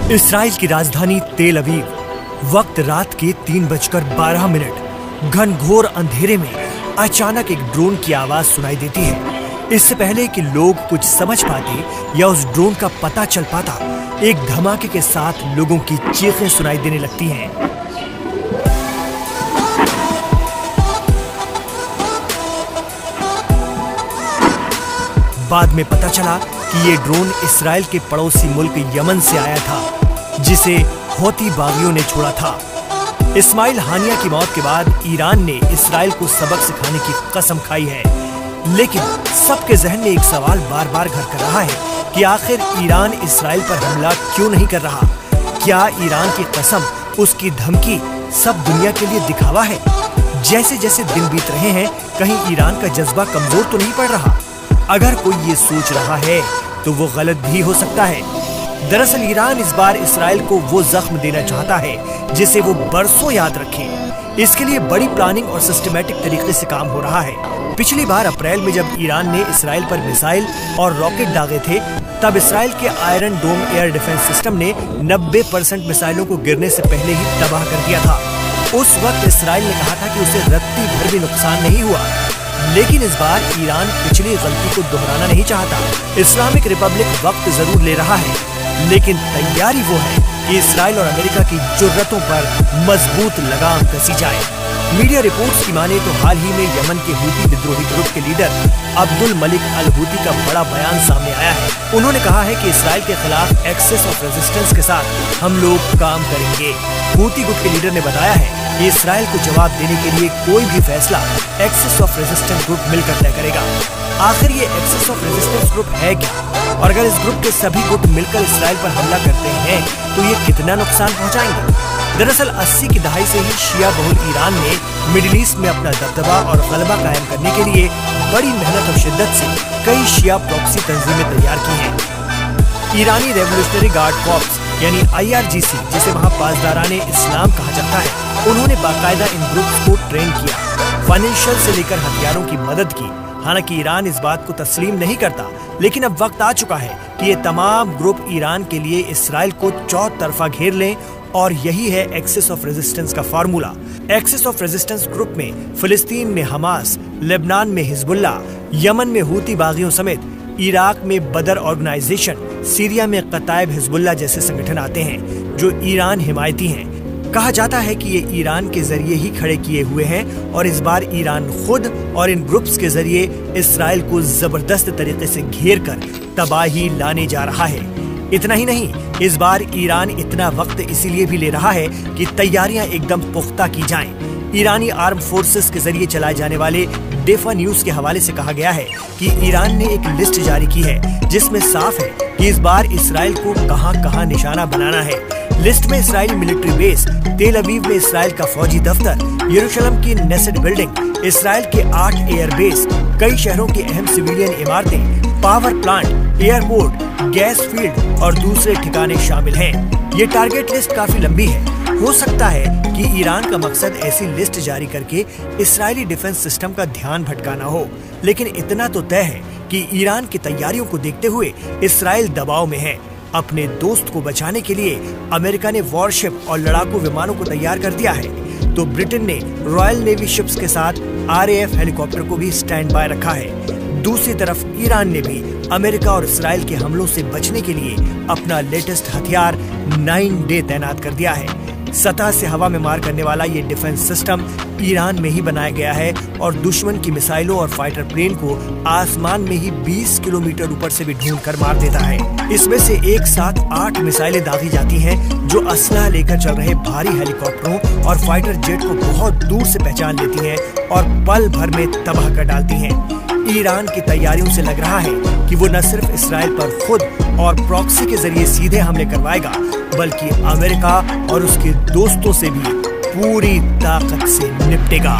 Israel की राजधानी तेल अवीव, वक्त रात के 3:12। घनघोर अंधेरे में अचानक एक ड्रोन की आवाज सुनाई देती है। इससे पहले कि लोग कुछ समझ पाते या उस ड्रोन का पता चल पाता, एक धमाके के साथ लोगों की चीखें सुनाई देने लगती हैं। बाद में पता चला कि ये ड्रोन इसराइल के पड़ोसी मुल्क यमन से आया था, जिसे हौती बागियों ने छोड़ा था। इस्माइल हानिया की मौत के बाद ईरान ने इसराइल को सबक सिखाने की कसम खाई है, लेकिन सबके जहन में एक सवाल बार बार घर कर रहा है कि आखिर ईरान इसराइल पर हमला क्यों नहीं कर रहा? क्या ईरान की कसम, उसकी धमकी सब दुनिया के लिए दिखावा है? जैसे जैसे दिन बीत रहे हैं, कहीं ईरान का जज्बा कमजोर तो नहीं पड़ रहा? अगर कोई ये सोच रहा है तो वो गलत भी हो सकता है। दरअसल ईरान इस बार इसराइल को वो जख्म देना चाहता है जिसे वो बरसों याद रखे। इसके लिए बड़ी प्लानिंग और सिस्टमैटिक तरीके से काम हो रहा है। पिछली बार अप्रैल में जब ईरान ने इसराइल पर मिसाइल और रॉकेट दागे थे, तब इसराइल के आयरन डोम एयर डिफेंस सिस्टम ने 90% मिसाइलों को गिरने से पहले ही तबाह कर दिया था। उस वक्त इसराइल ने कहा था कि उसे रत्ती भर भी नुकसान नहीं हुआ, लेकिन इस बार ईरान पिछली गलती को दोहराना नहीं चाहता। इस्लामिक रिपब्लिक वक्त जरूर ले रहा है, लेकिन तैयारी वो है कि इसराइल और अमेरिका की जुर्रतों पर मजबूत लगाम कसी जाए। मीडिया रिपोर्ट्स की माने तो हाल ही में यमन के हूती विद्रोही ग्रुप के leader Abdul Malik al Houthi का बड़ा बयान सामने आया है। उन्होंने कहा है कि इसराइल के खिलाफ एक्सेस ऑफ रेजिस्टेंस के साथ हम लोग काम करेंगे। हूती गुट के लीडर ने बताया है कि इसराइल को जवाब देने के लिए कोई भी फैसला एक्सेस ऑफ रेजिस्टेंस ग्रुप मिलकर तय करेगा। आखिर ये एक्सेस ऑफ रेजिस्टेंस ग्रुप है क्या, और अगर इस ग्रुप के सभी गुट मिलकर इसराइल पर हमला करते हैं तो ये कितना नुकसान पहुंचाएंगे? दरअसल 80 की दहाई से ही शिया बहुल ईरान ने मिडिल ईस्ट में अपना दबदबा और गलबा कायम करने के लिए बड़ी मेहनत और शिद्दत से कई शिया प्रॉक्सी तंजीमें तैयार की हैं। ईरानी रेवोल्यूशनरी गार्ड कॉर्प्स यानी IRGC, जिसे वहाँ पासदाराने इस्लाम कहा जाता है, उन्होंने बाकायदा इन ग्रुप्स को ट्रेन किया, फाइनेंशियल से लेकर हथियारों की मदद की। हालांकि ईरान इस बात को तस्लीम नहीं करता, लेकिन अब वक्त आ चुका है कि ये तमाम ग्रुप ईरान के लिए इसराइल को चौतरफा घेर लें, और यही है एक्सेस ऑफ रेजिस्टेंस का formula. Axis of resistance group में फिलिस्तीन में हमास, लेबनान में हिजबुल्लाह, यमन में हूती बागियों समेत इराक में बदर ऑर्गेनाइजेशन, सीरिया में कताइब हिजबुल्लाह जैसे संगठन आते हैं जो ईरान हिमायती हैं। कहा जाता है कि ये ईरान के जरिए ही खड़े किए हुए हैं, और इस बार ईरान खुद और इन ग्रुप्स के जरिए इसराइल को जबरदस्त तरीके से घेर कर तबाही लाने जा रहा है। इतना ही नहीं, इस बार ईरान इतना वक्त इसीलिए भी ले रहा है कि तैयारियां एकदम पुख्ता की जाएं। ईरानी आर्म फोर्सेस के जरिए चलाए जाने वाले डेफा न्यूज के हवाले से कहा गया है कि ईरान ने एक लिस्ट जारी की है जिसमें साफ है कि इस बार इसराइल को कहां-कहां निशाना बनाना है। लिस्ट में इसराइली मिलिट्री बेस, तेल अवीव में इसराइल का फौजी दफ्तर, यरूशलेम की नेसेट बिल्डिंग, इसराइल के 8 एयर बेस, कई शहरों की अहम सिविलियन इमारतें, power plant, airport, gas field और दूसरे ठिकाने शामिल हैं। ये टारगेट लिस्ट काफी लंबी है। हो सकता है कि ईरान का मकसद ऐसी लिस्ट जारी करके इसराइली डिफेंस सिस्टम का ध्यान भटकाना हो, लेकिन इतना तो तय है कि ईरान की तैयारियों को देखते हुए इसराइल दबाव में है। अपने दोस्त को बचाने के लिए अमेरिका ने वॉरशिप और लड़ाकू विमानों को तैयार कर दिया है, तो ब्रिटेन ने रॉयल नेवी शिप्स के साथ RAF हेलीकॉप्टर को भी स्टैंड बाय रखा है। दूसरी तरफ ईरान ने भी अमेरिका और इसराइल के हमलों से बचने के लिए अपना लेटेस्ट हथियार 9D तैनात कर दिया है। सतह से हवा में मार करने वाला ये डिफेंस सिस्टम ईरान में ही बनाया गया है, और दुश्मन की मिसाइलों और फाइटर प्लेन को आसमान में ही 20 किलोमीटर ऊपर से भी ढूंढ कर मार देता है। इसमें से एक साथ 8 मिसाइलें दागी जाती हैं जो असलहा लेकर चल रहे भारी हेलीकॉप्टरों और फाइटर जेट को बहुत दूर से पहचान लेती हैं और पल भर में तबाह कर डालती हैं। ईरान की तैयारियों से लग रहा है कि वो न सिर्फ इसराइल पर खुद और प्रॉक्सी के जरिए सीधे हमले करवाएगा, बल्कि अमेरिका और उसके दोस्तों से भी पूरी ताकत से निपटेगा।